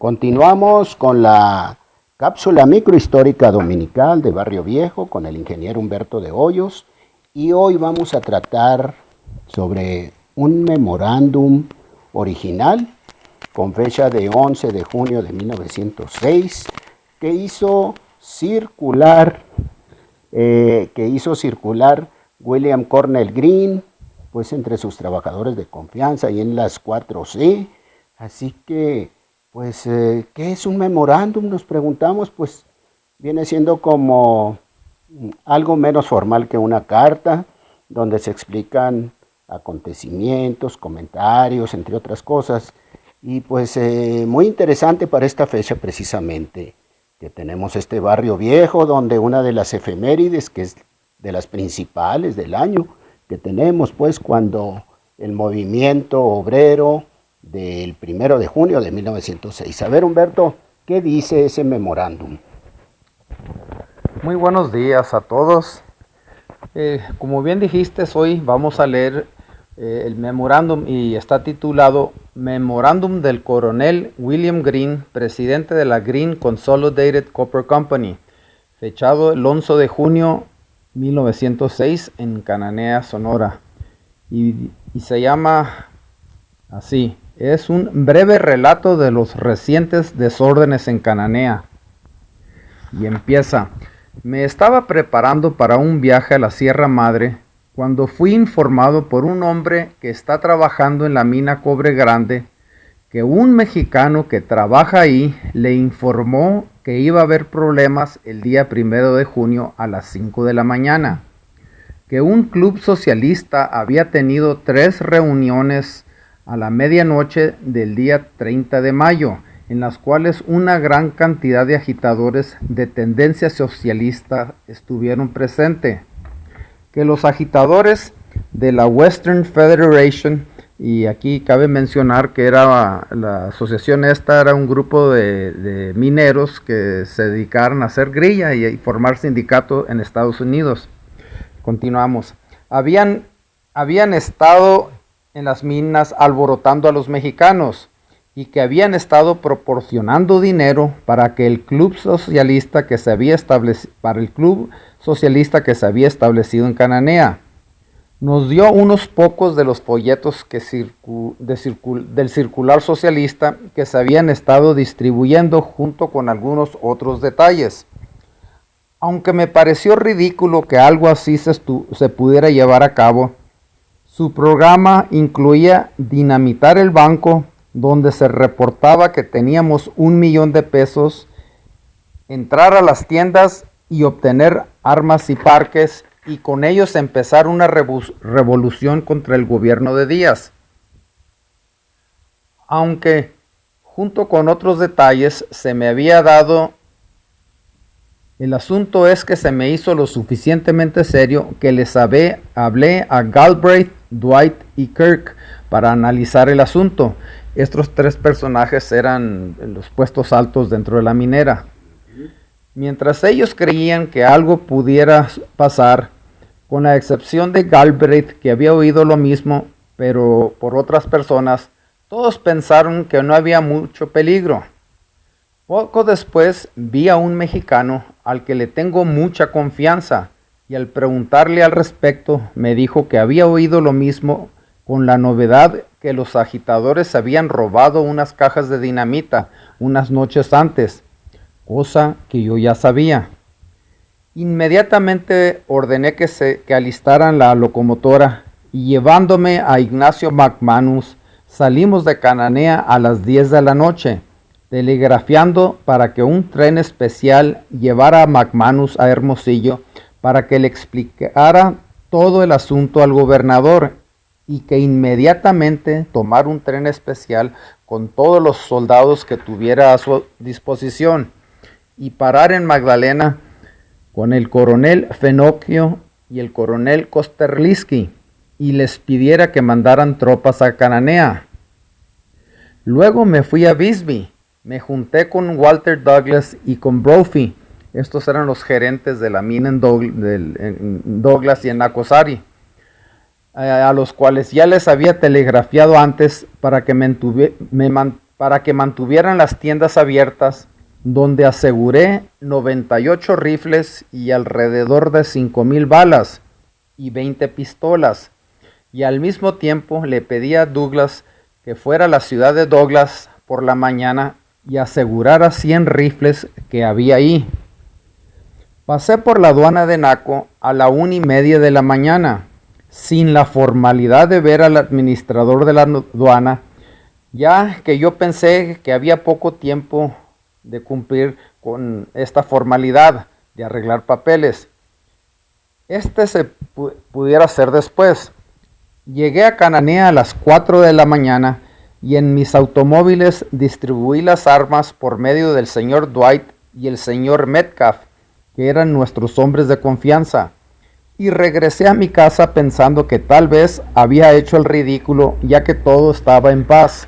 Continuamos con la cápsula microhistórica dominical de Barrio Viejo con el ingeniero Humberto de Hoyos, y hoy vamos a tratar sobre un memorándum original con fecha de 11 de junio de 1906 que hizo circular William Cornell Green, pues entre sus trabajadores de confianza y en las 4C. Así que, pues, ¿qué es un memorándum? Nos preguntamos. Pues viene siendo como algo menos formal que una carta, donde se explican acontecimientos, comentarios, entre otras cosas. Y pues muy interesante para esta fecha precisamente, que tenemos este Barrio Viejo, donde una de las efemérides, que es de las principales del año, que tenemos pues cuando el movimiento obrero del 1 de junio de 1906. A ver, Humberto, ¿qué dice ese memorándum? Muy buenos días a todos. Como bien dijiste, hoy vamos a leer el memorándum y está titulado Memorándum del Coronel William Green, presidente de la Green Consolidated Copper Company, fechado el 11 de junio 1906 en Cananea, Sonora. Y se llama así: es un breve relato de los recientes desórdenes en Cananea. Y empieza: me estaba preparando para un viaje a la Sierra Madre cuando fui informado por un hombre que está trabajando en la mina Cobre Grande que un mexicano que trabaja ahí le informó que iba a haber problemas el día 1 de junio a las 5 de la mañana, que un club socialista había tenido 3 reuniones a la medianoche del día 30 de mayo, en las cuales una gran cantidad de agitadores de tendencia socialista estuvieron presentes, que los agitadores de la Western Federation, y aquí cabe mencionar que era la asociación esta, era un grupo de mineros que se dedicaron a hacer grilla y formar sindicato en Estados Unidos. Continuamos. Habían estado en las minas alborotando a los mexicanos y que habían estado proporcionando dinero para que el club socialista que se había establecido en Cananea. Nos dio unos pocos de los folletos del circular socialista que se habían estado distribuyendo junto con algunos otros detalles. Aunque me pareció ridículo que algo así se pudiera llevar a cabo, su programa incluía dinamitar el banco, donde se reportaba que teníamos $1,000,000, entrar a las tiendas y obtener armas y parques, y con ellos empezar una revolución contra el gobierno de Díaz. Aunque, junto con otros detalles, se me había dado, el asunto es que se me hizo lo suficientemente serio que les hablé a Galbraith, Dwight y Kirk para analizar el asunto. Estos 3 personajes eran los puestos altos dentro de la minera. Mientras ellos creían que algo pudiera pasar, con la excepción de Galbraith, que había oído lo mismo, pero por otras personas, todos pensaron que no había mucho peligro. Poco después vi a un mexicano al que le tengo mucha confianza, y al preguntarle al respecto me dijo que había oído lo mismo, con la novedad que los agitadores habían robado unas cajas de dinamita unas noches antes, cosa que yo ya sabía. Inmediatamente ordené que alistaran la locomotora, y llevándome a Ignacio McManus, salimos de Cananea a las 10 de la noche, telegrafiando para que un tren especial llevara a McManus a Hermosillo para que le explicara todo el asunto al gobernador, y que inmediatamente tomara un tren especial con todos los soldados que tuviera a su disposición y parar en Magdalena con el coronel Fenocchio y el coronel Kosterlitsky, y les pidiera que mandaran tropas a Cananea. Luego me fui a Bisbee, me junté con Walter Douglas y con Brophy. Estos eran los gerentes de la mina en Douglas y en Nacosari, a los cuales ya les había telegrafiado antes para que me para que mantuvieran las tiendas abiertas, donde aseguré 98 rifles y alrededor de 5,000 balas y 20 pistolas, y al mismo tiempo le pedí a Douglas que fuera a la ciudad de Douglas por la mañana y asegurara 100 rifles que había ahí. Pasé por la aduana de Naco a la 1:30 de la mañana, sin la formalidad de ver al administrador de la aduana, ya que yo pensé que había poco tiempo de cumplir con esta formalidad de arreglar papeles. Se pudiera hacer después. Llegué a Cananea a las 4 de la mañana y en mis automóviles distribuí las armas por medio del señor Dwight y el señor Metcalf, que eran nuestros hombres de confianza, y regresé a mi casa pensando que tal vez había hecho el ridículo, ya que todo estaba en paz.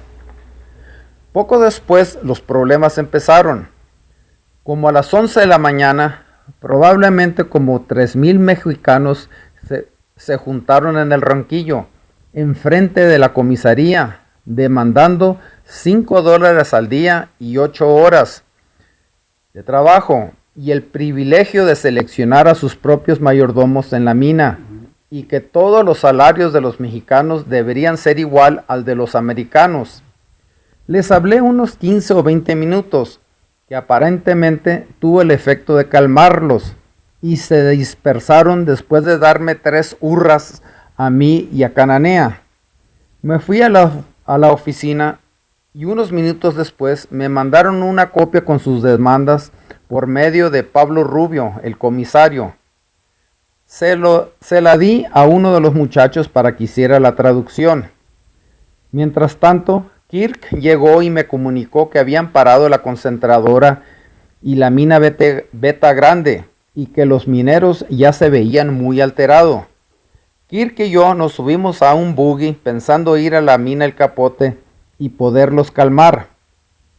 Poco después los problemas empezaron. Como a las 11 de la mañana, probablemente como 3,000 mexicanos se juntaron en el Ronquillo, enfrente de la comisaría, demandando $5 al día y 8 horas de trabajo y el privilegio de seleccionar a sus propios mayordomos en la mina, y que todos los salarios de los mexicanos deberían ser igual al de los americanos. Les hablé unos 15 o 20 minutos, que aparentemente tuvo el efecto de calmarlos, y se dispersaron después de darme 3 hurras a mí y a Cananea. Me fui a la oficina y unos minutos después me mandaron una copia con sus demandas por medio de Pablo Rubio, el comisario. Se la di a uno de los muchachos para que hiciera la traducción. Mientras tanto, Kirk llegó y me comunicó que habían parado la concentradora y la mina Beta Grande, y que los mineros ya se veían muy alterados. Kirk y yo nos subimos a un buggy pensando ir a la mina El Capote y poderlos calmar.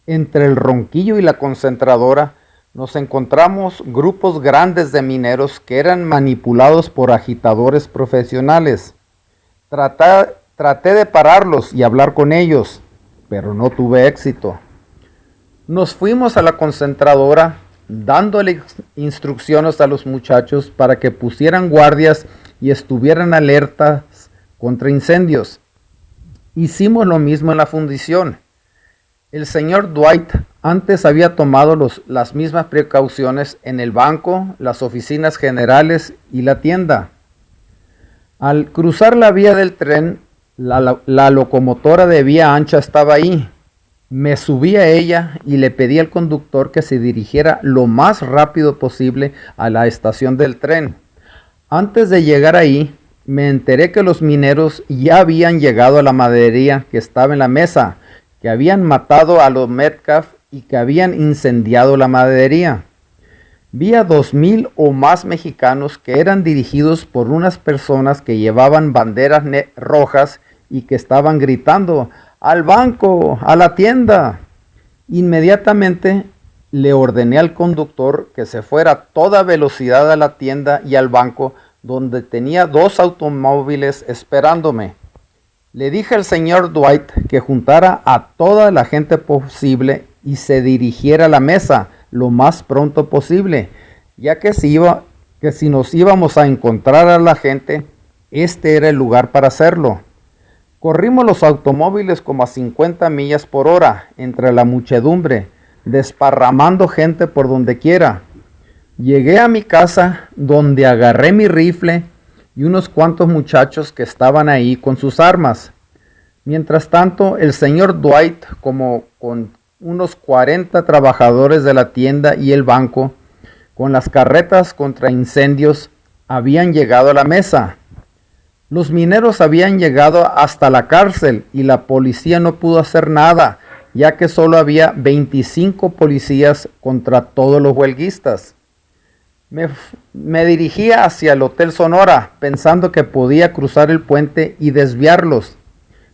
Entre el Ronquillo y la concentradora nos encontramos grupos grandes de mineros que eran manipulados por agitadores profesionales. Traté de pararlos y hablar con ellos, pero no tuve éxito. Nos fuimos a la concentradora dándole instrucciones a los muchachos para que pusieran guardias y estuvieran alertas contra incendios. Hicimos lo mismo en la fundición. El señor Dwight antes había tomado las mismas precauciones en el banco, las oficinas generales y la tienda. Al cruzar la vía del tren, la locomotora de vía ancha estaba ahí. Me subí a ella y le pedí al conductor que se dirigiera lo más rápido posible a la estación del tren. Antes de llegar ahí, me enteré que los mineros ya habían llegado a la maderería que estaba en la mesa, que habían matado a los Metcalf y que habían incendiado la maderería. Vi a 2,000 o más mexicanos que eran dirigidos por unas personas que llevaban banderas rojas y que estaban gritando: ¡al banco! ¡A la tienda! Inmediatamente le ordené al conductor que se fuera a toda velocidad a la tienda y al banco, donde tenía 2 automóviles esperándome. Le dije al señor Dwight que juntara a toda la gente posible y se dirigiera a la mesa lo más pronto posible, ya que si nos íbamos a encontrar a la gente, este era el lugar para hacerlo. Corrimos los automóviles como a 50 millas por hora entre la muchedumbre, desparramando gente por donde quiera. Llegué a mi casa, donde agarré mi rifle y unos cuantos muchachos que estaban ahí con sus armas. Mientras tanto, el señor Dwight, como con unos 40 trabajadores de la tienda y el banco, con las carretas contra incendios, habían llegado a la mesa. Los mineros habían llegado hasta la cárcel y la policía no pudo hacer nada, ya que solo había 25 policías contra todos los huelguistas. Me dirigía hacia el Hotel Sonora, pensando que podía cruzar el puente y desviarlos.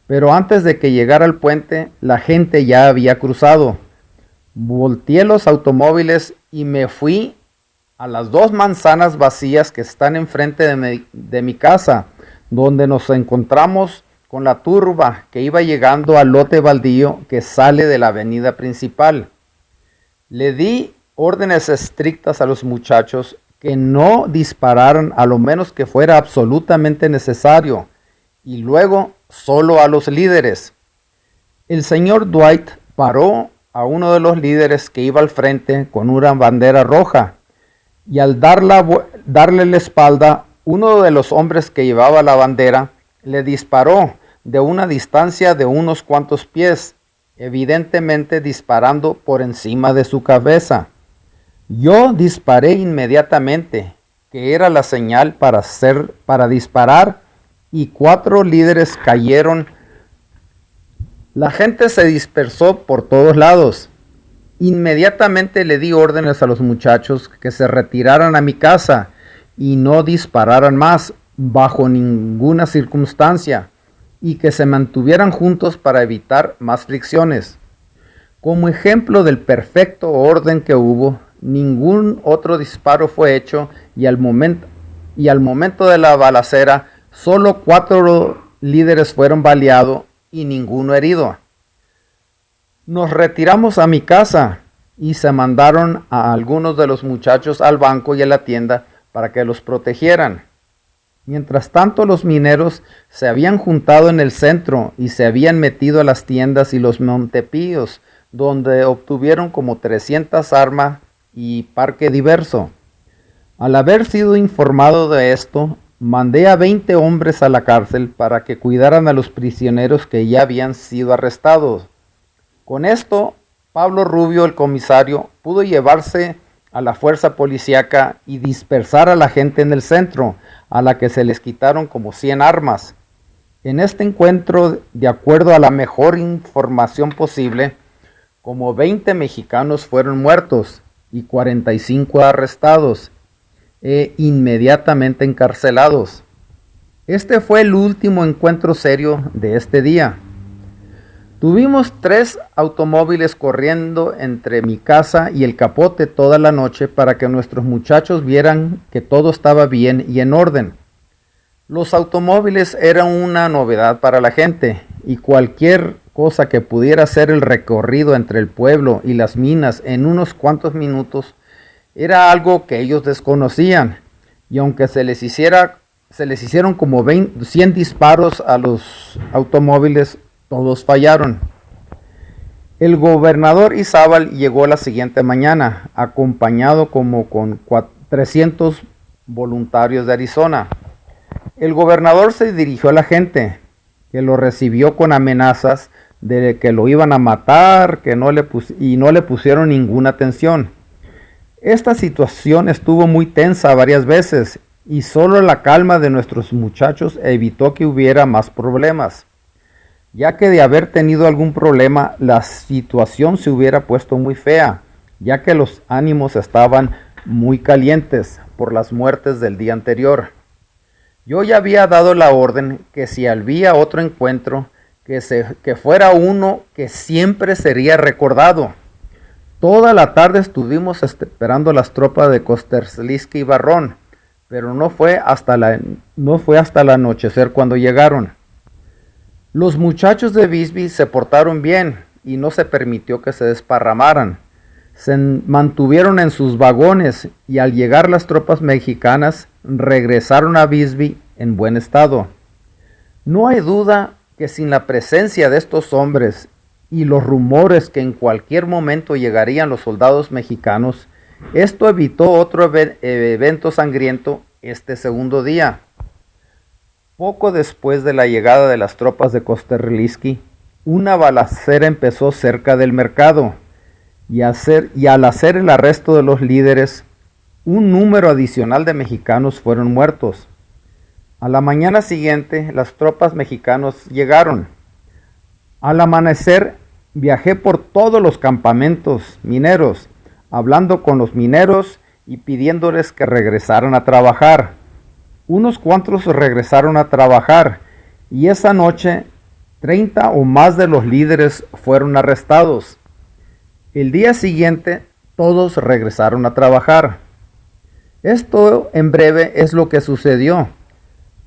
Pero antes de que llegara al puente, la gente ya había cruzado. Volteé los automóviles y me fui a las 2 manzanas vacías que están enfrente de mi casa, donde nos encontramos con la turba que iba llegando al lote baldío que sale de la avenida principal. Le di órdenes estrictas a los muchachos que no dispararan a lo menos que fuera absolutamente necesario, y luego solo a los líderes. El señor Dwight paró a uno de los líderes que iba al frente con una bandera roja, y al darle la espalda, uno de los hombres que llevaba la bandera le disparó de una distancia de unos cuantos pies, evidentemente disparando por encima de su cabeza. Yo disparé inmediatamente, que era la señal para disparar, y 4 líderes cayeron. La gente se dispersó por todos lados. Inmediatamente le di órdenes a los muchachos que se retiraran a mi casa y no dispararan más bajo ninguna circunstancia, y que se mantuvieran juntos para evitar más fricciones. Como ejemplo del perfecto orden que hubo, ningún otro disparo fue hecho, y al momento de la balacera solo 4 líderes fueron baleados y ninguno herido. Nos retiramos a mi casa y se mandaron a algunos de los muchachos al banco y a la tienda para que los protegieran. Mientras tanto, los mineros se habían juntado en el centro y se habían metido a las tiendas y los montepíos, donde obtuvieron como 300 armas y parque diverso. Al haber sido informado de esto, mandé a 20 hombres a la cárcel para que cuidaran a los prisioneros que ya habían sido arrestados. Con esto, Pablo Rubio, el comisario, pudo llevarse a la fuerza policíaca y dispersar a la gente en el centro, a la que se les quitaron como 100 armas. En este encuentro, de acuerdo a la mejor información posible, como 20 mexicanos fueron muertos y 45 arrestados e inmediatamente encarcelados. Este fue el último encuentro serio de este día. Tuvimos 3 automóviles corriendo entre mi casa y el capote toda la noche para que nuestros muchachos vieran que todo estaba bien y en orden. Los automóviles eran una novedad para la gente, y cualquier cosa que pudiera hacer el recorrido entre el pueblo y las minas en unos cuantos minutos era algo que ellos desconocían, y aunque se les hicieron como 100 disparos a los automóviles, todos fallaron. El gobernador Izábal llegó la siguiente mañana, acompañado como con 300 voluntarios de Arizona. El gobernador se dirigió a la gente, que lo recibió con amenazas de que lo iban a matar, y no le pusieron ninguna atención. Esta situación estuvo muy tensa varias veces, y solo la calma de nuestros muchachos evitó que hubiera más problemas, ya que de haber tenido algún problema, la situación se hubiera puesto muy fea, ya que los ánimos estaban muy calientes por las muertes del día anterior. Yo ya había dado la orden que si había otro encuentro, que fuera uno que siempre sería recordado. Toda la tarde estuvimos esperando las tropas de Kosterlitsky y Barrón, pero no fue hasta el anochecer cuando llegaron. Los muchachos de Bisbee se portaron bien y no se permitió que se desparramaran. Se mantuvieron en sus vagones, y al llegar las tropas mexicanas regresaron a Bisbee en buen estado. No hay duda que sin la presencia de estos hombres y los rumores que en cualquier momento llegarían los soldados mexicanos, esto evitó otro evento sangriento este segundo día. Poco después de la llegada de las tropas de Kosterlitsky, una balacera empezó cerca del mercado, y al hacer el arresto de los líderes, un número adicional de mexicanos fueron muertos. A la mañana siguiente, las tropas mexicanos llegaron. Al amanecer, viajé por todos los campamentos mineros, hablando con los mineros y pidiéndoles que regresaran a trabajar. Unos cuantos regresaron a trabajar, y esa noche 30 o más de los líderes fueron arrestados. El día siguiente todos regresaron a trabajar. Esto en breve es lo que sucedió.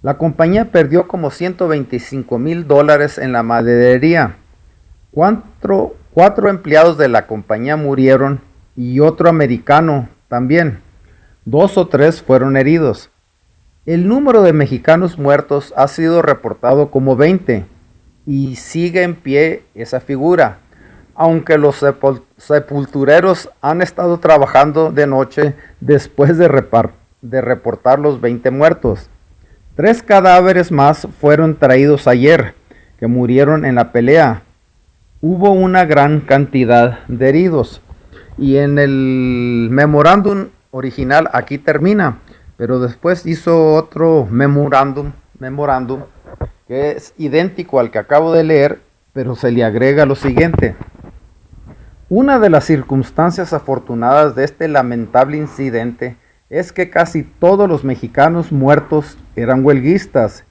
La compañía perdió como $125,000 en la maderería. Cuatro empleados de la compañía murieron y otro americano también. 2 o 3 fueron heridos. El número de mexicanos muertos ha sido reportado como 20 y sigue en pie esa figura, aunque los sepultureros han estado trabajando de noche después de reportar los 20 muertos. 3 cadáveres más fueron traídos ayer, que murieron en la pelea. Hubo una gran cantidad de heridos. Y en el memorándum original aquí termina, pero después hizo otro memorándum que es idéntico al que acabo de leer, pero se le agrega lo siguiente. Una de las circunstancias afortunadas de este lamentable incidente es que casi todos los mexicanos muertos eran huelguistas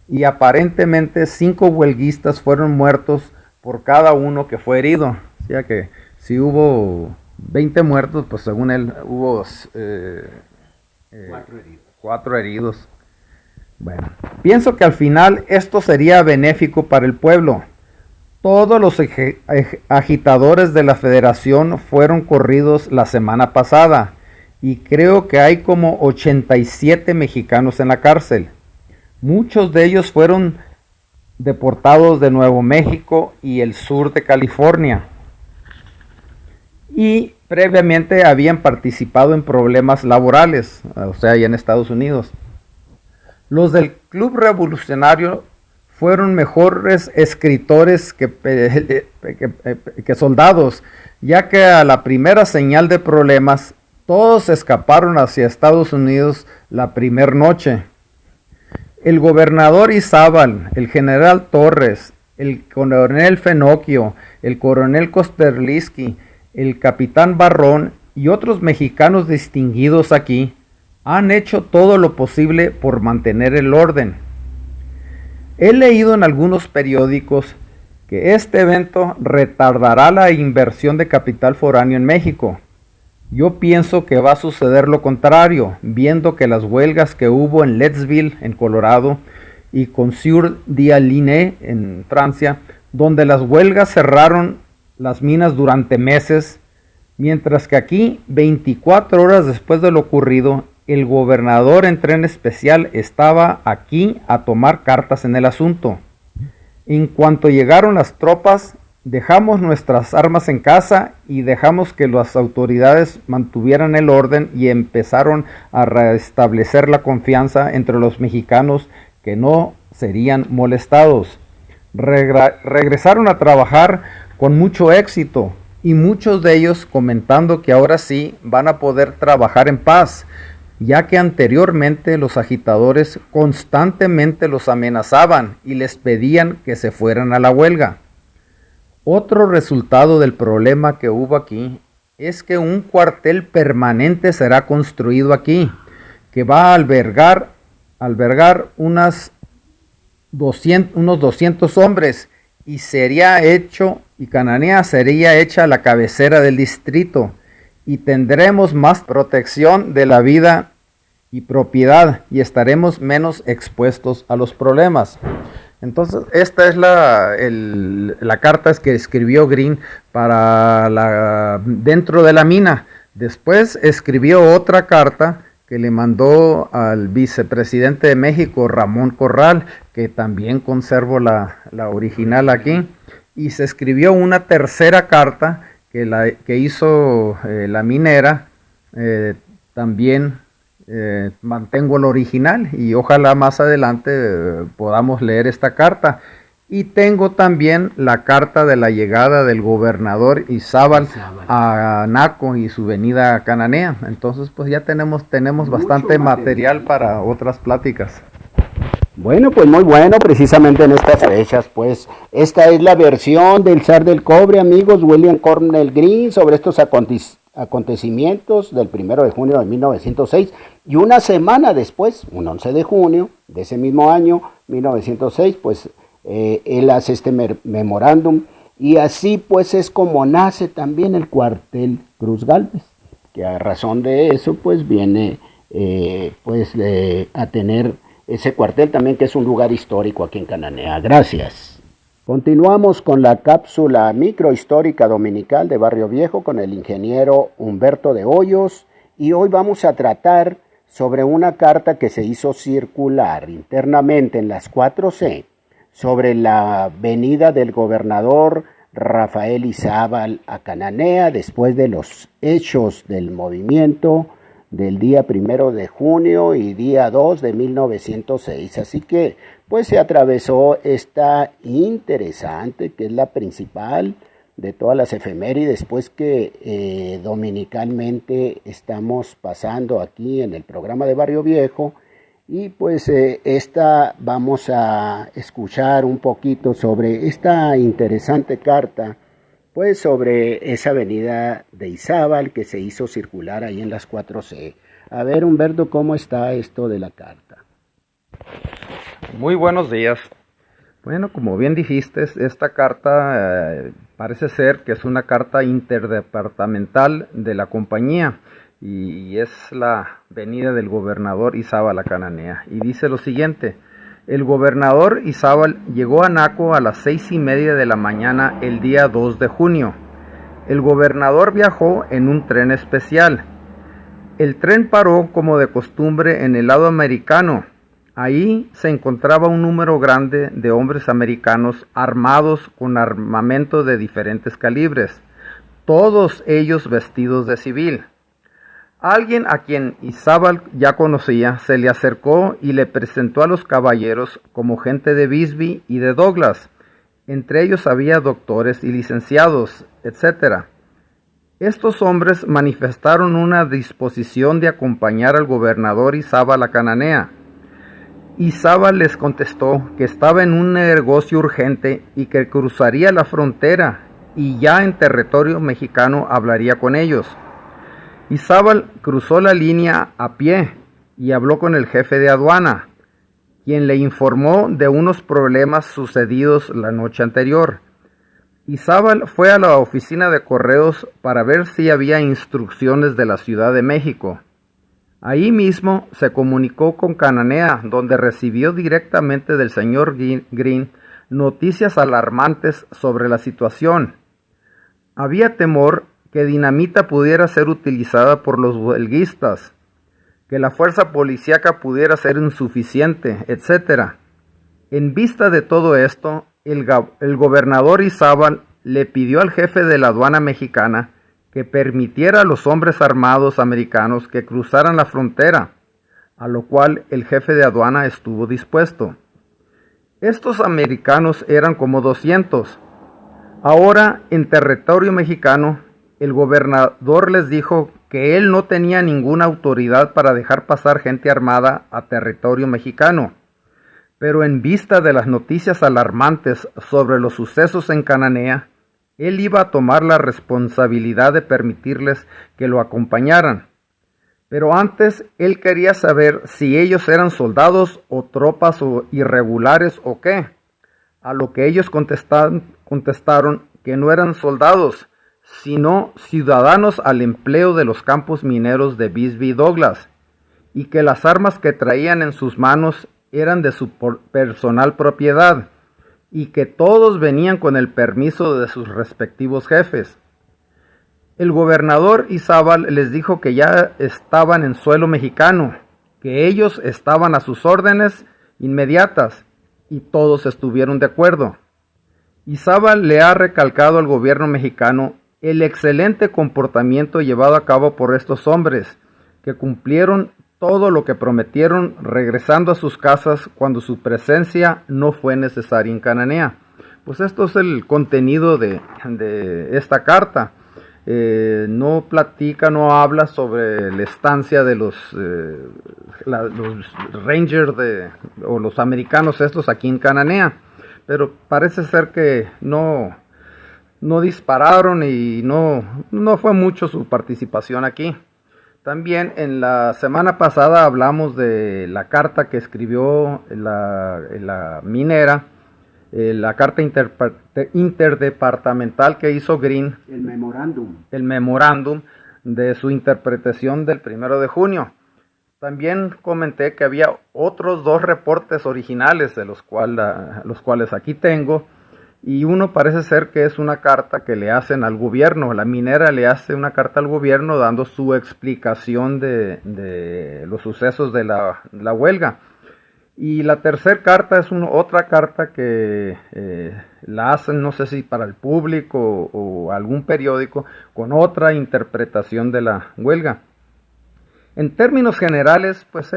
y aparentemente 5 huelguistas fueron muertos por cada uno que fue herido. O sea que si hubo 20 muertos, pues según él hubo 4 heridos. Bueno, pienso que al final esto sería benéfico para el pueblo. Todos los agitadores de la federación fueron corridos la semana pasada y creo que hay como 87 mexicanos en la cárcel. Muchos de ellos fueron deportados de Nuevo México y el sur de California. Y previamente habían participado en problemas laborales, o sea, allá en Estados Unidos. Los del Club Revolucionario fueron mejores escritores que soldados, ya que a la primera señal de problemas, todos escaparon hacia Estados Unidos la primera noche. El gobernador Izábal, el general Torres, el coronel Fenocchio, el coronel Kosterlitsky, el capitán Barrón y otros mexicanos distinguidos aquí han hecho todo lo posible por mantener el orden. He leído en algunos periódicos que este evento retardará la inversión de capital foráneo en México. Yo pienso que va a suceder lo contrario, viendo que las huelgas que hubo en Leadville, en Colorado, y Cours d'Aline, en Francia, donde las huelgas cerraron las minas durante meses, mientras que aquí, 24 horas después de lo ocurrido, el gobernador en tren especial estaba aquí a tomar cartas en el asunto. En cuanto llegaron las tropas, dejamos nuestras armas en casa y dejamos que las autoridades mantuvieran el orden y empezaron a restablecer la confianza entre los mexicanos que no serían molestados. Regresaron a trabajar con mucho éxito y muchos de ellos comentando que ahora sí van a poder trabajar en paz, ya que anteriormente los agitadores constantemente los amenazaban y les pedían que se fueran a la huelga. Otro resultado del problema que hubo aquí es que un cuartel permanente será construido aquí, que va a albergar unos 200 hombres y Cananea sería hecha la cabecera del distrito y tendremos más protección de la vida y propiedad y estaremos menos expuestos a los problemas. Entonces, esta es la carta que escribió Green dentro de la mina. Después escribió otra carta que le mandó al vicepresidente de México, Ramón Corral, que también conservo la original aquí. Y se escribió una tercera carta que hizo la minera, también mantengo el original y ojalá más adelante podamos leer esta carta. Y tengo también la carta de la llegada del gobernador Izábal a Naco y su venida a Cananea. Entonces pues ya tenemos bastante material para otras pláticas. Bueno, pues muy bueno, precisamente en estas fechas, pues esta es la versión del zar del cobre, amigos, William Cornell Green, sobre estos acontecimientos del 1 de junio de 1906, y una semana después, un 11 de junio de ese mismo año, 1906, pues él hace este memorándum, y así pues es como nace también el cuartel Cruz Gálvez, que a razón de eso pues viene a tener ese cuartel también, que es un lugar histórico aquí en Cananea. Gracias. Continuamos con la cápsula microhistórica dominical de Barrio Viejo con el ingeniero Humberto de Hoyos, y hoy vamos a tratar sobre una carta que se hizo circular internamente en las 4C sobre la venida del gobernador Rafael Izábal a Cananea después de los hechos del movimiento del día 1 de junio y día 2 de 1906. Así que pues se atravesó esta interesante, que es la principal de todas las efemérides, pues que dominicalmente estamos pasando aquí en el programa de Barrio Viejo. Y pues esta vamos a escuchar un poquito sobre esta interesante carta, pues sobre esa venida de Izábal que se hizo circular ahí en las 4C. A ver, Humberto, ¿cómo está esto de la carta? Muy buenos días. Bueno, como bien dijiste, esta carta parece ser que es una carta interdepartamental de la compañía y es la venida del gobernador Izábal a Cananea. Y dice lo siguiente: el gobernador Izábal llegó a Naco a las 6:30 de la mañana el día 2 de junio. El gobernador viajó en un tren especial. El tren paró como de costumbre en el lado americano. Ahí se encontraba un número grande de hombres americanos armados con armamento de diferentes calibres, todos ellos vestidos de civil. Alguien a quien Izábal ya conocía se le acercó y le presentó a los caballeros como gente de Bisbee y de Douglas. Entre ellos había doctores y licenciados, etc. Estos hombres manifestaron una disposición de acompañar al gobernador Izábal a Cananea. Izábal les contestó que estaba en un negocio urgente y que cruzaría la frontera y ya en territorio mexicano hablaría con ellos. Izábal cruzó la línea a pie y habló con el jefe de aduana, quien le informó de unos problemas sucedidos la noche anterior. Izábal fue a la oficina de correos para ver si había instrucciones de la Ciudad de México. Ahí mismo se comunicó con Cananea, donde recibió directamente del señor Green noticias alarmantes sobre la situación. Había temor que dinamita pudiera ser utilizada por los huelguistas, que la fuerza policíaca pudiera ser insuficiente, etc. En vista de todo esto, el gobernador Izábal le pidió al jefe de la aduana mexicana que permitiera a los hombres armados americanos que cruzaran la frontera, a lo cual el jefe de aduana estuvo dispuesto. Estos americanos eran como 200. Ahora, en territorio mexicano, el gobernador les dijo que él no tenía ninguna autoridad para dejar pasar gente armada a territorio mexicano, pero en vista de las noticias alarmantes sobre los sucesos en Cananea, él iba a tomar la responsabilidad de permitirles que lo acompañaran. Pero antes él quería saber si ellos eran soldados o tropas o irregulares o qué. A lo que ellos contestaron que no eran soldados, sino ciudadanos al empleo de los campos mineros de Bisbee y Douglas, y que las armas que traían en sus manos eran de su personal propiedad, y que todos venían con el permiso de sus respectivos jefes. El gobernador Izábal les dijo que ya estaban en suelo mexicano, que ellos estaban a sus órdenes inmediatas, y todos estuvieron de acuerdo. Izábal le ha recalcado al gobierno mexicano el excelente comportamiento llevado a cabo por estos hombres, que cumplieron todo lo que prometieron regresando a sus casas cuando su presencia no fue necesaria en Cananea. Pues esto es el contenido de esta carta. No platica, no habla sobre la estancia de los Rangers o los americanos estos aquí en Cananea, pero parece ser que no dispararon y no fue mucho su participación aquí. También en la semana pasada hablamos de la carta que escribió la minera, la carta interdepartamental que hizo Green, el memorándum de su interpretación del 1 de junio. También comenté que había otros 2 reportes originales, de los cuales aquí tengo, y uno parece ser que es una carta que le hacen al gobierno. La minera le hace una carta al gobierno dando su explicación de los sucesos de la huelga. Y la tercera carta es otra carta que la hacen, no sé si para el público o algún periódico, con otra interpretación de la huelga. En términos generales, pues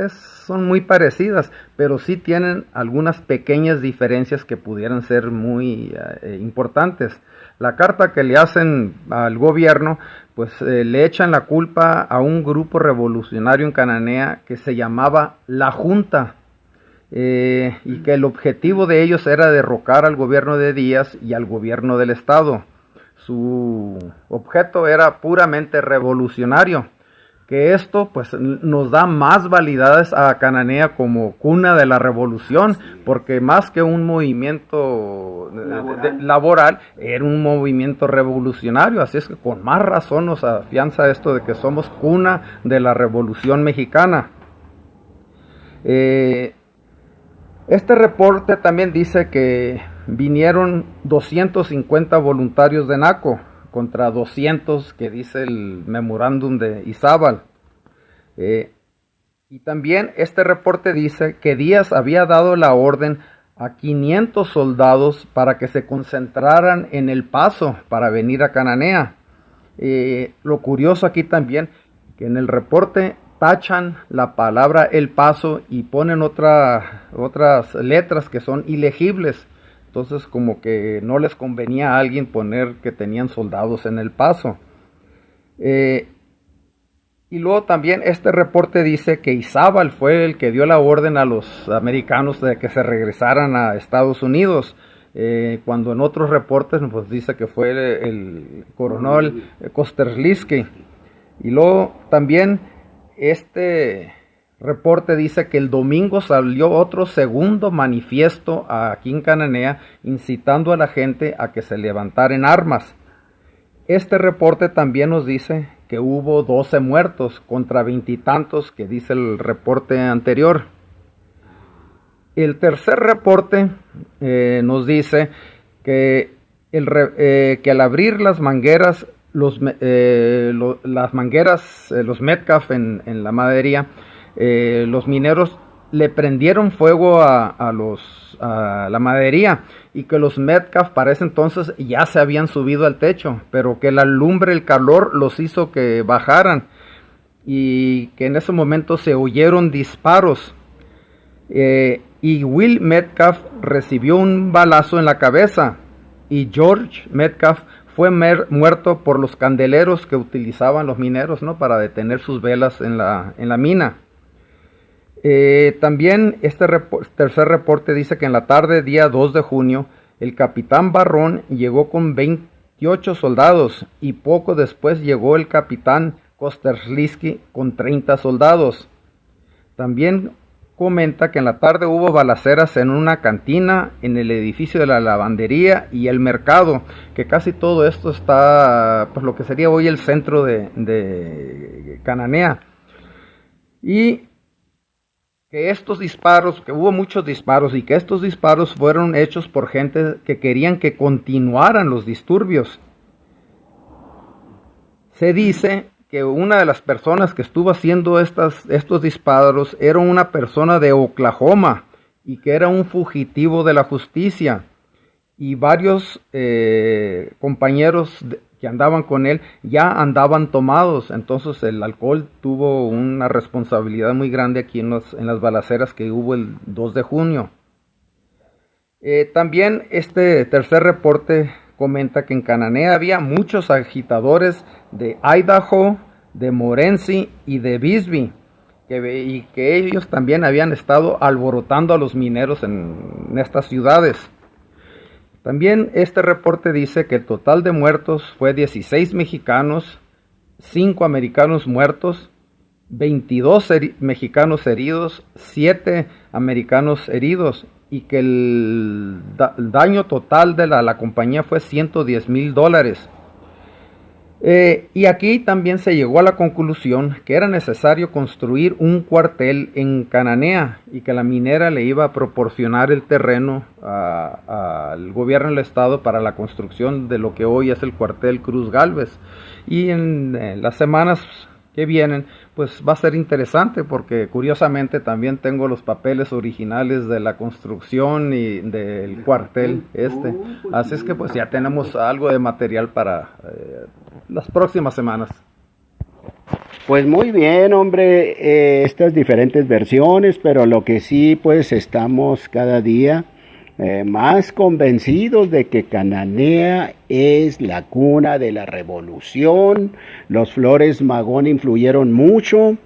son muy parecidas, pero sí tienen algunas pequeñas diferencias que pudieran ser muy importantes. La carta que le hacen al gobierno, pues le echan la culpa a un grupo revolucionario en Cananea que se llamaba La Junta, y que el objetivo de ellos era derrocar al gobierno de Díaz y al gobierno del estado. Su objeto era puramente revolucionario. Que esto pues nos da más validades a Cananea como cuna de la revolución, porque más que un movimiento laboral, era un movimiento revolucionario, así es que con más razón nos afianza esto de que somos cuna de la revolución mexicana. Este reporte también dice que vinieron 250 voluntarios de NACO, contra 200 que dice el memorándum de Izábal. Y también este reporte dice que Díaz había dado la orden a 500 soldados para que se concentraran en El Paso para venir a Cananea. Lo curioso aquí también, que en el reporte tachan la palabra El Paso y ponen otras letras que son ilegibles. Entonces como que no les convenía a alguien poner que tenían soldados en El Paso. Y luego también este reporte dice que Izábal fue el que dio la orden a los americanos de que se regresaran a Estados Unidos. Cuando en otros reportes pues dice que fue el coronel Kosterlitsky. Y luego también este reporte dice que el domingo salió otro segundo manifiesto aquí en Cananea incitando a la gente a que se levantara en armas. Este reporte también nos dice que hubo 12 muertos contra 20 y tantos que dice el reporte anterior. El tercer reporte nos dice que, al abrir las mangueras, los Metcalf en la madería, los mineros le prendieron fuego a la madería, y que los Metcalf para ese entonces ya se habían subido al techo, pero que la lumbre, el calor los hizo que bajaran, y que en ese momento se oyeron disparos, y Will Metcalf recibió un balazo en la cabeza, y George Metcalf fue muerto por los candeleros que utilizaban los mineros, ¿no?, para detener sus velas en la mina. También este tercer reporte dice que en la tarde, día 2 de junio, el capitán Barrón llegó con 28 soldados, y poco después llegó el capitán Kosterlitsky con 30 soldados. También comenta que en la tarde hubo balaceras en una cantina, en el edificio de la lavandería y el mercado, que casi todo esto está, pues lo que sería hoy el centro de Cananea. Y que estos disparos, que hubo muchos disparos, y que estos disparos fueron hechos por gente que querían que continuaran los disturbios. Se dice que una de las personas que estuvo haciendo estos disparos era una persona de Oklahoma, y que era un fugitivo de la justicia, y varios compañeros que andaban con él ya andaban tomados. Entonces el alcohol tuvo una responsabilidad muy grande aquí en las balaceras que hubo el 2 de junio. También este tercer reporte comenta que en Cananea había muchos agitadores de Idaho, de Morenci y de Bisbee, y que ellos también habían estado alborotando a los mineros en estas ciudades. También este reporte dice que el total de muertos fue 16 mexicanos, 5 americanos muertos, 22 mexicanos heridos, 7 americanos heridos, y que el daño total de la compañía fue $110,000. Y aquí también se llegó a la conclusión que era necesario construir un cuartel en Cananea y que la minera le iba a proporcionar el terreno al gobierno del estado para la construcción de lo que hoy es el cuartel Cruz Gálvez. Y en las semanas que vienen, pues va a ser interesante porque curiosamente también tengo los papeles originales de la construcción y del cuartel Así es que pues ya tenemos algo de material para las próximas semanas. Pues muy bien, hombre, estas diferentes versiones, pero lo que sí, pues estamos cada día más convencidos de que Cananea es la cuna de la revolución. Los Flores Magón influyeron mucho.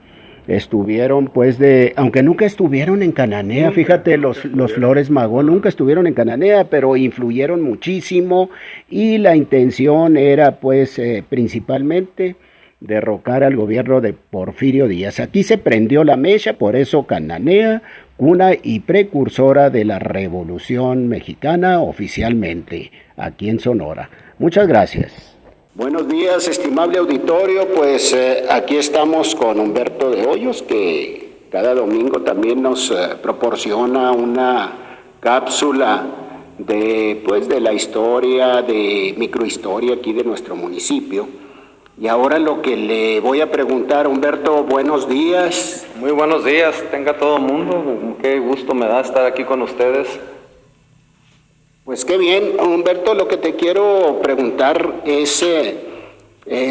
Estuvieron pues aunque nunca estuvieron en Cananea, fíjate, los Flores Magón nunca estuvieron en Cananea, pero influyeron muchísimo y la intención era pues principalmente derrocar al gobierno de Porfirio Díaz. Aquí se prendió la mecha, por eso Cananea, cuna y precursora de la Revolución Mexicana oficialmente, aquí en Sonora. Muchas gracias. Buenos días, estimable auditorio, pues aquí estamos con Humberto de Hoyos, que cada domingo también nos proporciona una cápsula de la historia, de microhistoria aquí de nuestro municipio. Y ahora lo que le voy a preguntar, Humberto, buenos días. Muy buenos días, tenga todo el mundo, qué gusto me da estar aquí con ustedes. Pues qué bien, Humberto, lo que te quiero preguntar es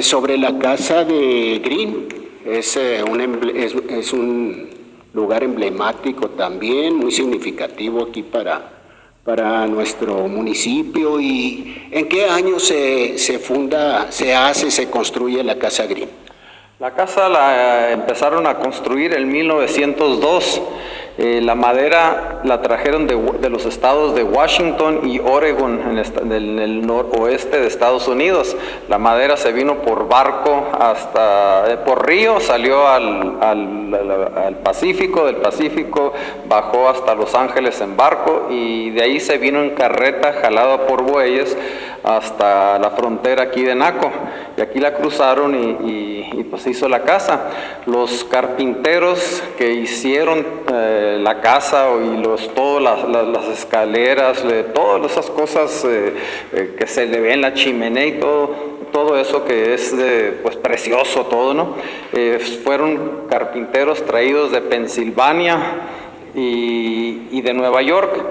sobre la casa de Green. Es un lugar emblemático también, muy significativo aquí para nuestro municipio. ¿Y en qué año se construye la casa Green? La casa la empezaron a construir en 1902. La madera la trajeron de los estados de Washington y Oregon, en el noroeste de Estados Unidos. La madera se vino por barco por río, salió al Pacífico, del Pacífico bajó hasta Los Ángeles en barco y de ahí se vino en carreta jalada por bueyes hasta la frontera aquí de Naco. Y aquí la cruzaron y pues se hizo la casa. Los carpinteros que hicieron la casa y todas las escaleras, todas esas cosas que se le ve en la chimenea y todo eso que es pues precioso todo, ¿no? Fueron carpinteros traídos de Pensilvania y de Nueva York.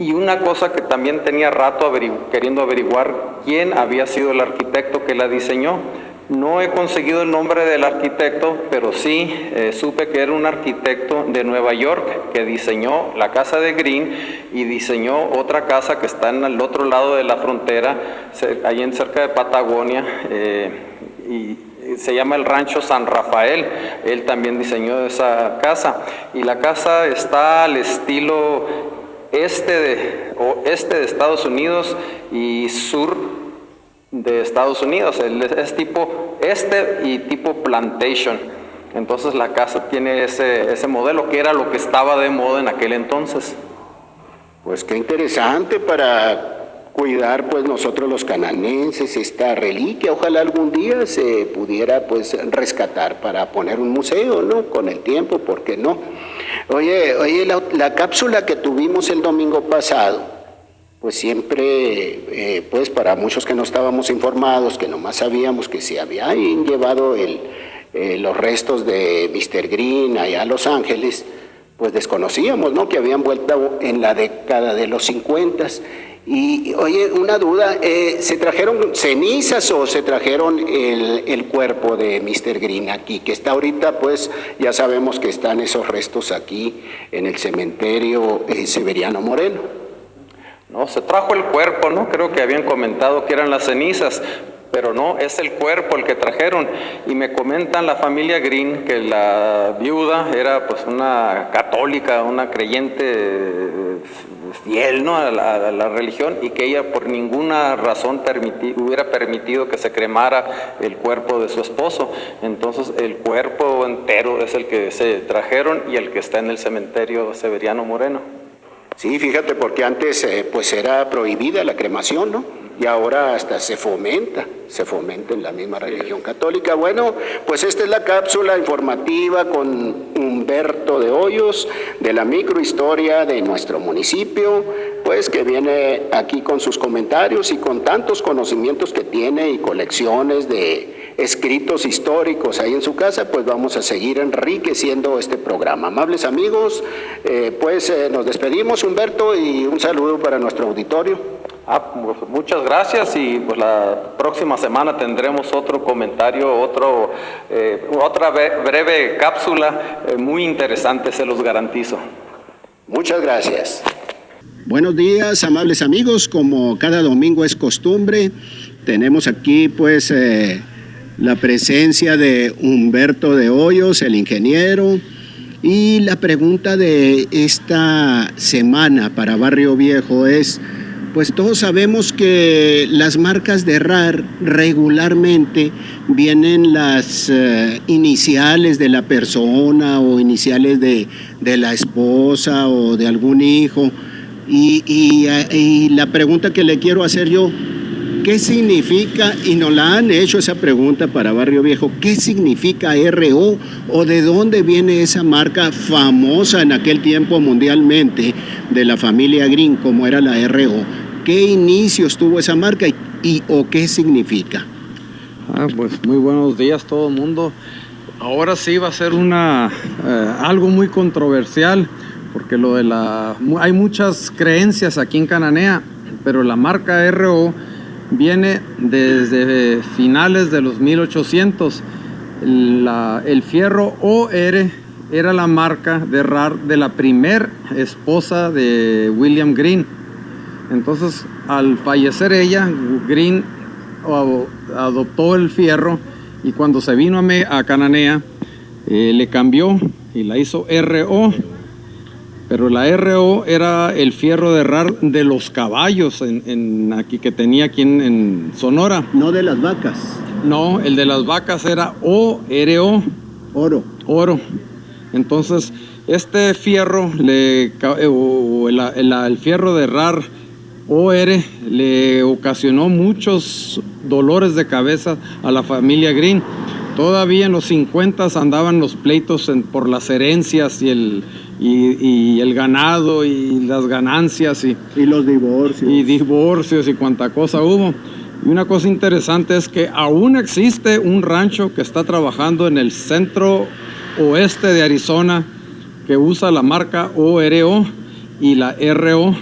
Y una cosa que también tenía rato queriendo averiguar quién había sido el arquitecto que la diseñó. No he conseguido el nombre del arquitecto, pero sí supe que era un arquitecto de Nueva York que diseñó la casa de Green y diseñó otra casa que está en el otro lado de la frontera, ahí cerca de Patagonia, y se llama el Rancho San Rafael. Él también diseñó esa casa y la casa está al estilo oeste de Estados Unidos y sur de Estados Unidos. Es tipo y tipo plantation. Entonces la casa tiene ese modelo que era lo que estaba de moda en aquel entonces. Pues qué interesante para cuidar pues nosotros los cananenses esta reliquia. Ojalá algún día se pudiera pues rescatar para poner un museo, ¿no? Con el tiempo, ¿por qué no? Oye, la cápsula que tuvimos el domingo pasado, pues siempre, pues para muchos que no estábamos informados, que nomás sabíamos que se habían llevado los restos de Mr. Green allá a Los Ángeles, pues desconocíamos, ¿no? Que habían vuelto en la década de los 50. Y oye, una duda, ¿se trajeron cenizas o se trajeron el cuerpo de Mr. Green aquí? Que está ahorita, pues ya sabemos que están esos restos aquí en el cementerio Severiano Moreno. No, se trajo el cuerpo, ¿no? Creo que habían comentado que eran las cenizas, pero no, es el cuerpo el que trajeron. Y me comentan la familia Green que la viuda era pues una católica, una creyente fiel, ¿no? a la religión, y que ella por ninguna razón hubiera permitido que se cremara el cuerpo de su esposo. Entonces el cuerpo entero es el que se trajeron y el que está en el cementerio Severiano Moreno. Sí, fíjate, porque antes pues era prohibida la cremación, ¿no? y ahora hasta se fomenta en la misma religión católica. Bueno, pues esta es la cápsula informativa con Humberto de Hoyos, de la microhistoria de nuestro municipio, pues que viene aquí con sus comentarios y con tantos conocimientos que tiene y colecciones de escritos históricos ahí en su casa, pues vamos a seguir enriqueciendo este programa. Amables amigos, nos despedimos, Humberto, y un saludo para nuestro auditorio. Pues muchas gracias, y pues la próxima semana tendremos otro comentario, otra breve cápsula muy interesante, se los garantizo. Muchas gracias. Buenos días, amables amigos. Como cada domingo es costumbre, tenemos aquí pues la presencia de Humberto de Hoyos, el ingeniero, y la pregunta de esta semana para Barrio Viejo es: pues todos sabemos que las marcas de RAR regularmente vienen las iniciales de la persona o iniciales de la esposa o de algún hijo. Y la pregunta que le quiero hacer yo, ¿qué significa? Y nos la han hecho esa pregunta para Barrio Viejo. ¿Qué significa RO o de dónde viene esa marca famosa en aquel tiempo mundialmente de la familia Green, como era la RO? ¿Qué inicios tuvo esa marca o qué significa? Pues muy buenos días todo el mundo. Ahora sí va a ser algo muy controversial, porque hay muchas creencias aquí en Cananea, pero la marca RO viene desde finales de los 1800. El fierro OR era la marca de RAR de la primer esposa de William Green. Entonces, al fallecer ella, Green adoptó el fierro, y cuando se vino a Cananea, le cambió y la hizo RO. Pero la RO era el fierro de RAR de los caballos que tenía aquí en Sonora. No de las vacas. No, el de las vacas era ORO. Oro. Entonces, este fierro, el fierro de RAR OR, le ocasionó muchos dolores de cabeza a la familia Green. Todavía en los 50 andaban los pleitos por las herencias y el ganado y las ganancias y los divorcios. Y divorcios y cuánta cosa hubo. Y una cosa interesante es que aún existe un rancho que está trabajando en el centro oeste de Arizona que usa la marca ORO y la RO.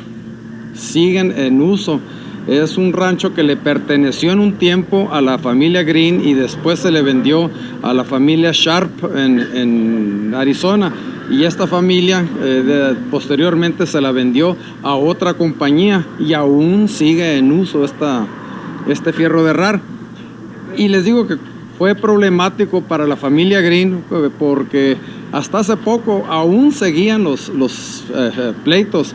Siguen en uso. Es un rancho que le perteneció en un tiempo a la familia Green y después se le vendió a la familia Sharp en Arizona. Y esta familia posteriormente se la vendió a otra compañía y aún sigue en uso este fierro de RAR. Y les digo que fue problemático para la familia Green porque hasta hace poco aún seguían los pleitos.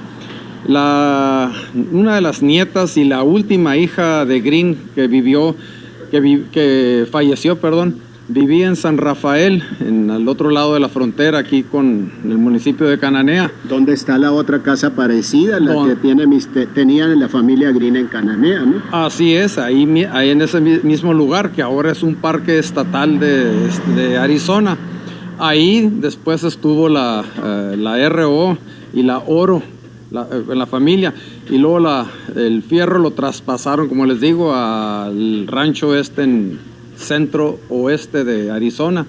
Una de las nietas y la última hija de Green que falleció, vivía en San Rafael, al otro lado de la frontera, aquí con el municipio de Cananea. ¿Dónde está la otra casa parecida, que tenían la familia Green en Cananea, ¿no? Así es, ahí en ese mismo lugar, que ahora es un parque estatal de Arizona. Ahí después estuvo la RO y la Oro, en la familia, y luego el fierro lo traspasaron, como les digo, al rancho en centro oeste de Arizona.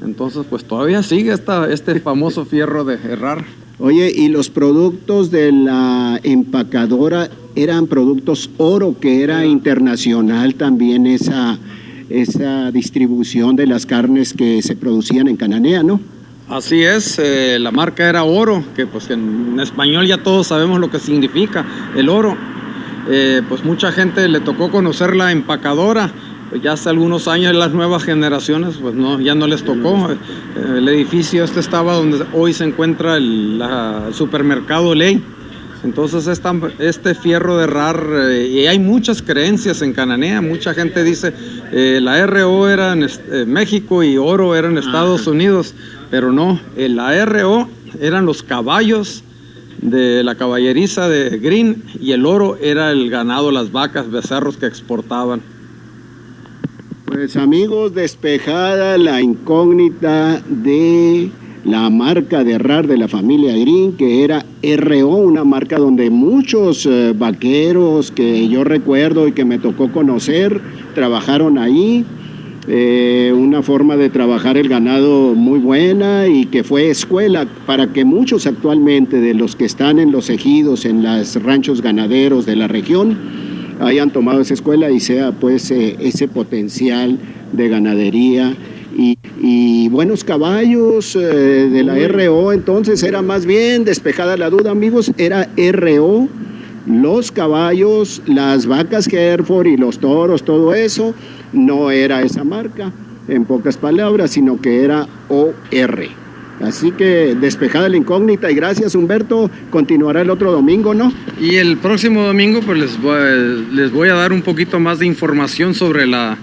Entonces pues todavía sigue este famoso fierro de RAR. Oye, ¿y los productos de la empacadora eran productos Oro, que era internacional también esa distribución de las carnes que se producían en Cananea, ¿no? Así es, la marca era Oro, que pues en español ya todos sabemos lo que significa el oro. Pues mucha gente le tocó conocer la empacadora, pues ya hace algunos años las nuevas generaciones pues ya no les tocó. El edificio estaba donde hoy se encuentra el supermercado Ley. Entonces este fierro de RAR, y hay muchas creencias en Cananea, mucha gente dice la RO era en México y Oro era en Estados Unidos, pero no, la RO eran los caballos de la caballeriza de Green, y el oro era el ganado, las vacas, becerros que exportaban. Pues amigos, despejada la incógnita de la marca de RAR de la familia Green, que era RO, una marca donde muchos vaqueros que yo recuerdo y que me tocó conocer, trabajaron ahí. Una forma de trabajar el ganado muy buena y que fue escuela para que muchos actualmente de los que están en los ejidos, en los ranchos ganaderos de la región, hayan tomado esa escuela y sea pues ese potencial de ganadería y buenos caballos de la RO. Entonces era más bien despejada la duda, amigos, era RO, los caballos, las vacas Hereford y los toros, todo eso, no era esa marca, en pocas palabras, sino que era OR. Así que despejada la incógnita, y gracias, Humberto. Continuará el otro domingo, ¿no? Y el próximo domingo pues les voy a dar un poquito más de información sobre la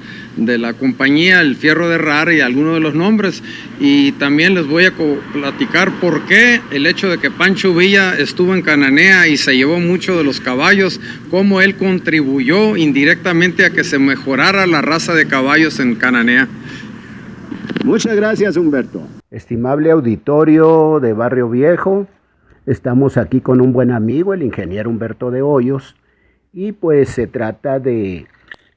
compañía, el fierro de RAR y algunos de los nombres, y también les voy a platicar por qué el hecho de que Pancho Villa estuvo en Cananea y se llevó mucho de los caballos, cómo él contribuyó indirectamente a que se mejorara la raza de caballos en Cananea. Muchas gracias, Humberto. Estimable auditorio de Barrio Viejo, estamos aquí con un buen amigo, el ingeniero Humberto de Hoyos, y pues se trata de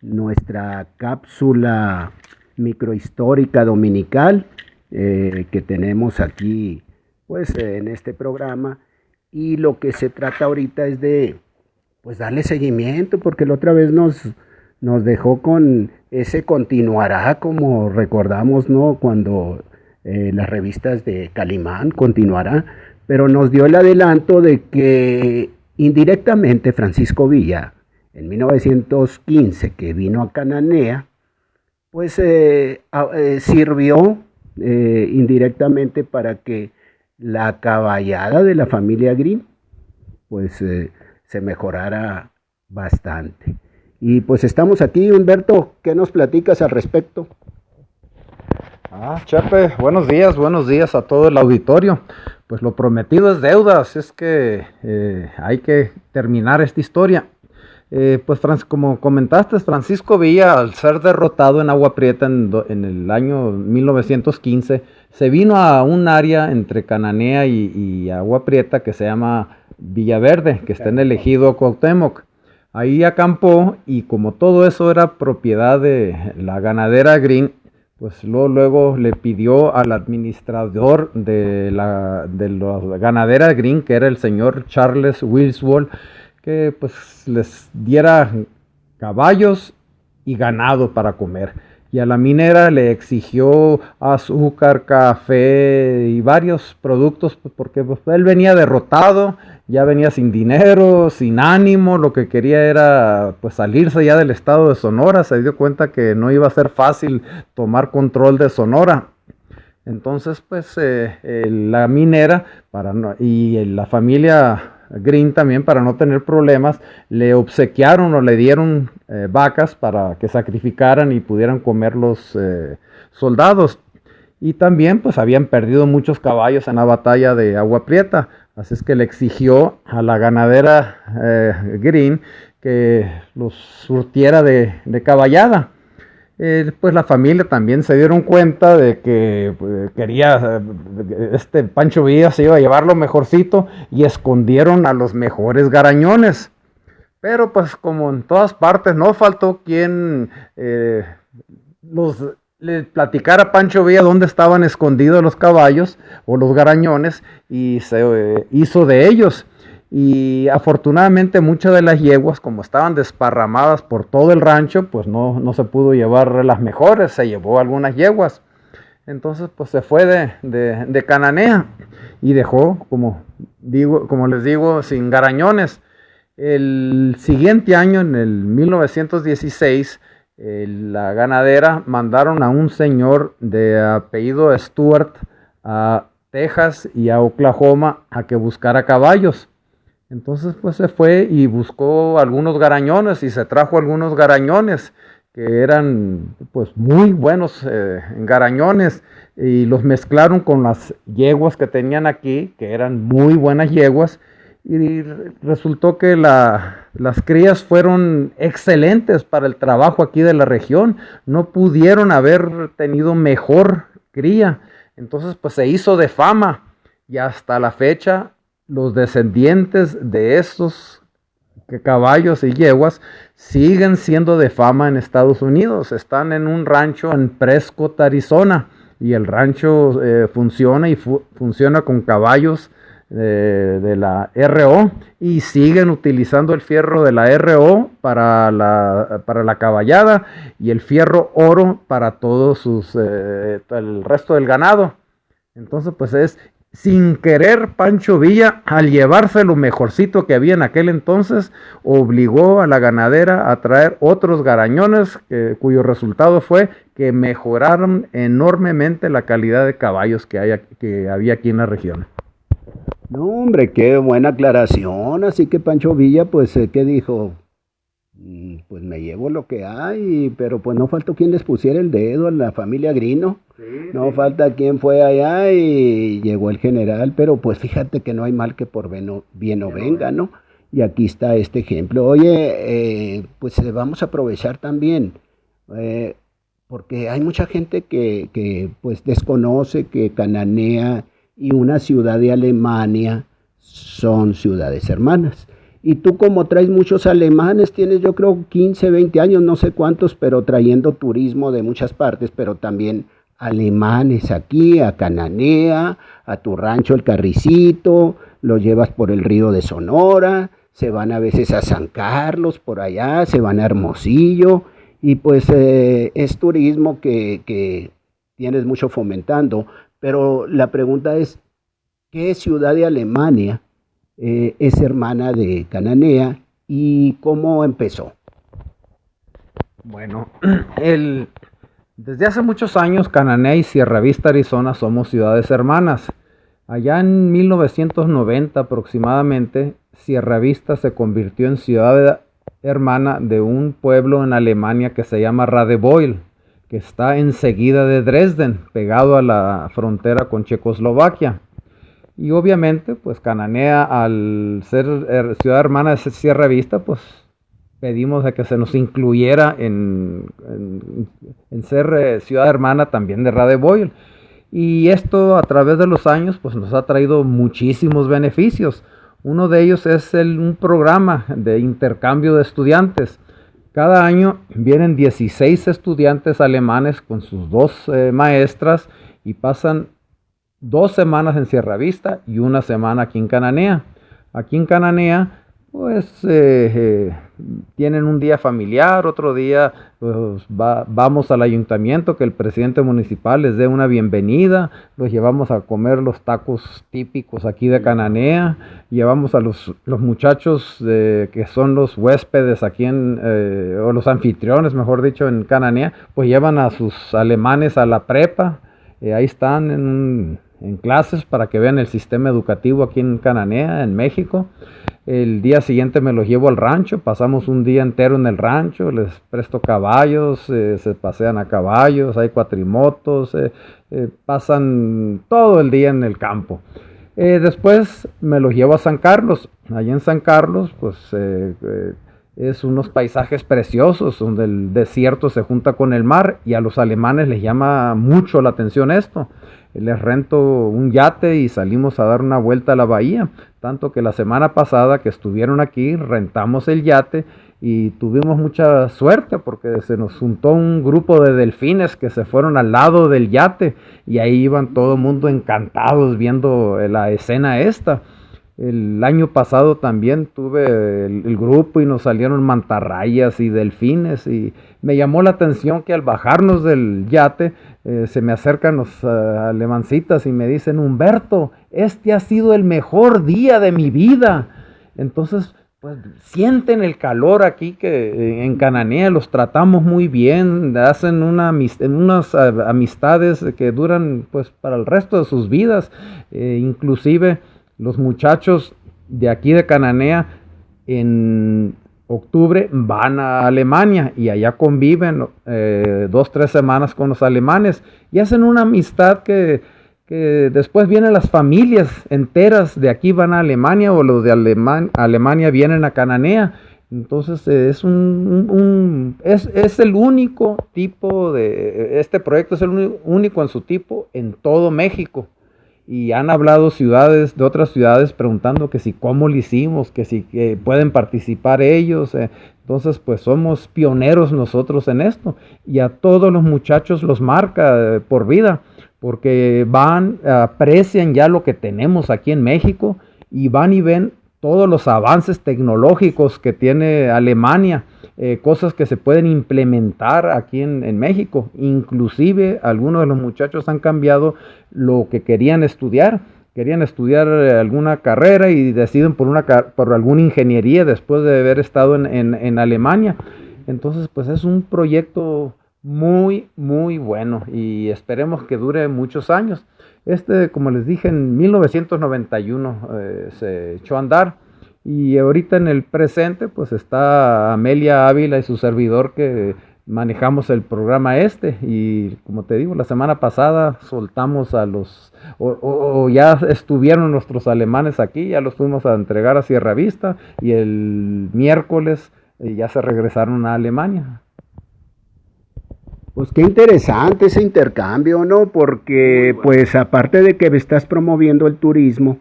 nuestra cápsula microhistórica dominical que tenemos aquí pues en este programa, y lo que se trata ahorita es de pues darle seguimiento, porque la otra vez nos dejó con ese continuará, como recordamos, ¿no? Cuando las revistas de Calimán continuará, pero nos dio el adelanto de que indirectamente Francisco Villa, en 1915, que vino a Cananea, pues sirvió indirectamente para que la caballada de la familia Green pues se mejorara bastante. Y pues estamos aquí, Humberto, ¿qué nos platicas al respecto? Chepe, buenos días a todo el auditorio. Pues lo prometido es deuda, así es que hay que terminar esta historia. Pues como comentaste, Francisco Villa, al ser derrotado en Agua Prieta en el año 1915, se vino a un área entre Cananea y Agua Prieta que se llama Villaverde, que está en el ejido Cuauhtémoc. Ahí acampó, y como todo eso era propiedad de la ganadera Green, pues luego le pidió al administrador de la ganadera Green, que era el señor Charles Wilswell, que pues les diera caballos y ganado para comer. Y a la minera le exigió azúcar, café y varios productos, porque pues, él venía derrotado, ya venía sin dinero, sin ánimo, lo que quería era pues salirse ya del estado de Sonora. Se dio cuenta que no iba a ser fácil tomar control de Sonora. Entonces pues la minera y la familia Green también, para no tener problemas, le obsequiaron o le dieron vacas para que sacrificaran y pudieran comer los soldados. Y también pues habían perdido muchos caballos en la batalla de Agua Prieta, así es que le exigió a la ganadera Green que los surtiera de caballada. Pues la familia también se dieron cuenta de que Pancho Villa se iba a llevar lo mejorcito, y escondieron a los mejores garañones. Pero pues como en todas partes, no faltó quien le platicara a Pancho Villa dónde estaban escondidos los caballos o los garañones, y se hizo de ellos. Y afortunadamente muchas de las yeguas, como estaban desparramadas por todo el rancho, pues no se pudo llevar las mejores, se llevó algunas yeguas. Entonces pues se fue de Cananea y dejó, como les digo, sin garañones. El siguiente año, en el 1916, la ganadera mandaron a un señor de apellido Stewart a Texas y a Oklahoma a que buscara caballos. Entonces pues se fue y buscó algunos garañones, y se trajo algunos garañones que eran pues muy buenos garañones, y los mezclaron con las yeguas que tenían aquí, que eran muy buenas yeguas, y resultó que las crías fueron excelentes para el trabajo aquí de la región. No pudieron haber tenido mejor cría. Entonces pues se hizo de fama y hasta la fecha los descendientes de estos caballos y yeguas siguen siendo de fama en Estados Unidos. Están en un rancho en Prescott, Arizona, y el rancho funciona y funciona con caballos de la RO, y siguen utilizando el fierro de la RO para la caballada y el fierro oro para todos el resto del ganado. Entonces pues es sin querer, Pancho Villa, al llevarse lo mejorcito que había en aquel entonces, obligó a la ganadera a traer otros garañones, cuyo resultado fue que mejoraron enormemente la calidad de caballos que había aquí en la región. No, hombre, qué buena aclaración. Así que Pancho Villa, pues, ¿qué dijo? Pues me llevo lo que hay, pero pues no faltó quien les pusiera el dedo a la familia Grino. Sí, no sí. Falta quien fue allá y llegó el general, pero pues fíjate que no hay mal que por bien no venga, ¿no? Y aquí está este ejemplo. Oye, pues vamos a aprovechar también, porque hay mucha gente que pues desconoce que Cananea y una ciudad de Alemania son ciudades hermanas. Y tú, como traes muchos alemanes, tienes yo creo 15, 20 años, no sé cuántos, pero trayendo turismo de muchas partes, pero también alemanes aquí, a Cananea, a tu rancho El Carricito, los llevas por el río de Sonora, se van a veces a San Carlos, por allá, se van a Hermosillo, y pues es turismo que tienes mucho fomentando. Pero la pregunta es, ¿qué ciudad de Alemania es hermana de Cananea y cómo empezó? Bueno, desde hace muchos años Cananea y Sierra Vista, Arizona somos ciudades hermanas. Allá en 1990 aproximadamente, Sierra Vista se convirtió en ciudad hermana de un pueblo en Alemania que se llama Radebeul, que está enseguida de Dresden, pegado a la frontera con Checoslovaquia. Y obviamente, pues Cananea, al ser ciudad hermana de Sierra Vista, pues pedimos a que se nos incluyera en ser ciudad hermana también de Radebeul. Y esto a través de los años pues nos ha traído muchísimos beneficios. Uno de ellos es un programa de intercambio de estudiantes. Cada año vienen 16 estudiantes alemanes con sus dos maestras y pasan 2 semanas en Sierra Vista y 1 semana aquí en Cananea. Aquí en Cananea pues tienen un día familiar, otro día pues vamos al ayuntamiento, que el presidente municipal les dé una bienvenida, los llevamos a comer los tacos típicos aquí de Cananea, llevamos a los muchachos que son los huéspedes aquí o los anfitriones, mejor dicho, en Cananea, pues llevan a sus alemanes a la prepa, ahí están en clases para que vean el sistema educativo aquí en Cananea, en México. El día siguiente me los llevo al rancho, pasamos un día entero en el rancho, les presto caballos, se pasean a caballos, hay cuatrimotos, pasan todo el día en el campo. Después me los llevo a San Carlos. Allí en San Carlos pues es unos paisajes preciosos donde el desierto se junta con el mar, y a los alemanes les llama mucho la atención esto. Les rento un yate y salimos a dar una vuelta a la bahía, tanto que la semana pasada que estuvieron aquí rentamos el yate y tuvimos mucha suerte porque se nos juntó un grupo de delfines que se fueron al lado del yate y ahí iban todo el mundo encantados viendo la escena esta. El año pasado también tuve el grupo y nos salieron mantarrayas y delfines, y me llamó la atención que al bajarnos del yate se me acercan los alemancitas y me dicen: Humberto, este ha sido el mejor día de mi vida. Entonces pues sienten el calor aquí, que en Cananea los tratamos muy bien, hacen unas amistades que duran pues para el resto de sus vidas. Inclusive los muchachos de aquí de Cananea en octubre van a Alemania y allá conviven 2-3 semanas con los alemanes y hacen una amistad que que después vienen las familias enteras de aquí van a Alemania o los de Alemania vienen a Cananea. Entonces es es el único tipo este proyecto es el único en su tipo en todo México. Y han hablado ciudades de otras ciudades preguntando que si cómo lo hicimos, que si pueden participar ellos. Entonces pues somos pioneros nosotros en esto y a todos los muchachos los marca por vida porque aprecian ya lo que tenemos aquí en México y van y ven todos los avances tecnológicos que tiene Alemania, cosas que se pueden implementar aquí en México. Inclusive algunos de los muchachos han cambiado lo que querían estudiar alguna carrera y deciden por alguna ingeniería después de haber estado en Alemania. Entonces pues es un proyecto muy muy bueno y esperemos que dure muchos años. Como les dije, en 1991 se echó a andar y ahorita en el presente pues está Amelia Ávila y su servidor que manejamos el programa y como te digo, la semana pasada soltamos ya estuvieron nuestros alemanes aquí, ya los fuimos a entregar a Sierra Vista y el miércoles ya se regresaron a Alemania. Pues qué interesante ese intercambio, ¿no? Porque pues aparte de que estás promoviendo el turismo,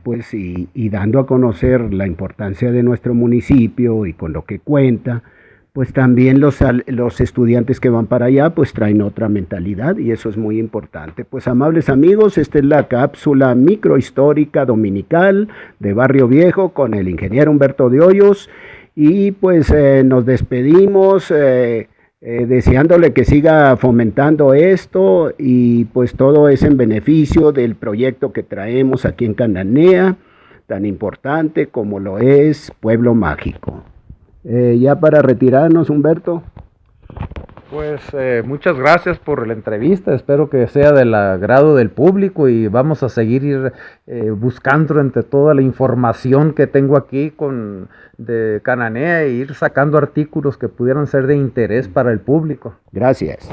pues y dando a conocer la importancia de nuestro municipio y con lo que cuenta, pues también los estudiantes que van para allá pues traen otra mentalidad y eso es muy importante. Pues amables amigos, esta es la cápsula microhistórica dominical de Barrio Viejo con el ingeniero Humberto de Hoyos y pues nos despedimos. Deseándole que siga fomentando esto y pues todo es en beneficio del proyecto que traemos aquí en Cananea, tan importante como lo es Pueblo Mágico. Ya para retirarnos, Humberto. Pues muchas gracias por la entrevista, espero que sea del agrado del público y vamos a seguir buscando entre toda la información que tengo aquí de Cananea e ir sacando artículos que pudieran ser de interés para el público. Gracias.